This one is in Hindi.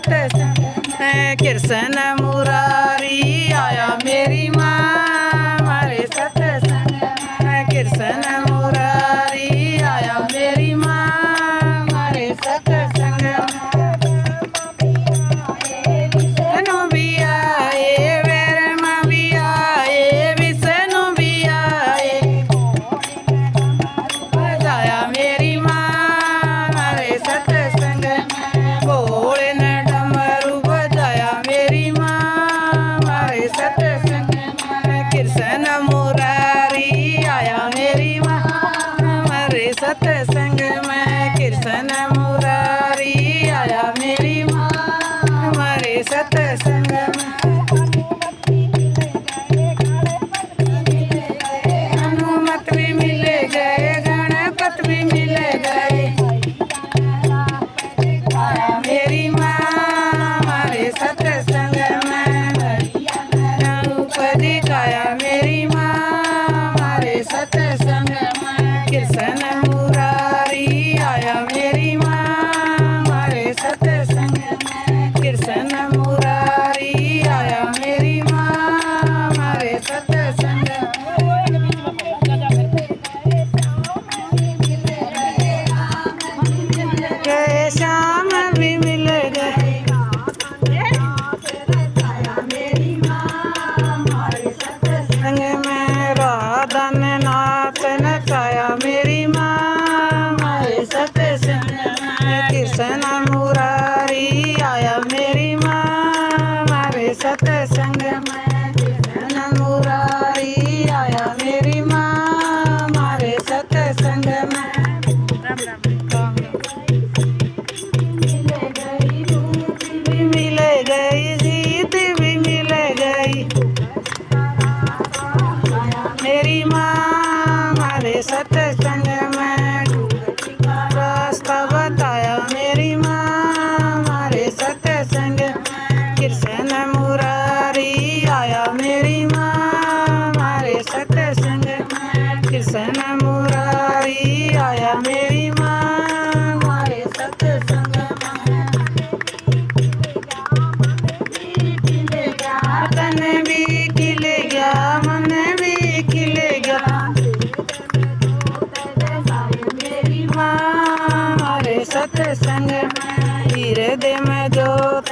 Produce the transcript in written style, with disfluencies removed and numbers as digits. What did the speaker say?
सत्संग में कृष्ण मुरारी आया मेरी माँ हमारे सत्संग में कृष्ण मुरारी आया मेरी माँ हमारे सत्संग विष्णु भी आए ब्रह्मा भी आए विष्णु भी आए बजाया मेरी माँ हमारे सत्संग में भोले ने डमरू बजाया मेरी माँ हमारे सत्संग में कृष्ण मुरारी आया मेरी माँ हमारे सत्संग में कृष्ण मुरारी आया मेरी माँ हमारे सत्संग में हनुमत भी मिले गए गणपत भी मिले गए आया मेरी माँ हमारे सत्संग में द्रौपदी आया मेरी माँ हमारे सत्संग में कृष्ण मुरारी आया मेरी माँ हमारे सत्संग में कृष्ण मुरारी आया मेरी माँ हमारे सत्संग गए श्याम भी मिल गए संग में राधा ने नाच नचाया मेरी माँ हमारे सत्संग में कृष्ण मुरारी आया मेरी माँ हमारे सत्संग में कृष्ण मुरारी आया मेरी माँ हमारे सत्संग में भी मिल गई जीत भी मिल गई मेरी माँ हमारे सत्संग में रास्ता बताया मेरी माँ हमारे सत्संग में कृष्ण मुरारी आया मेरी माँ हमारे सत्संग में कृष्ण मुरारी आया मेरी माँ हमारे सत्संग तन भी खिले गया मन भी खिले गया मेरी माँ हमारे सत्संग में हृदय में जोत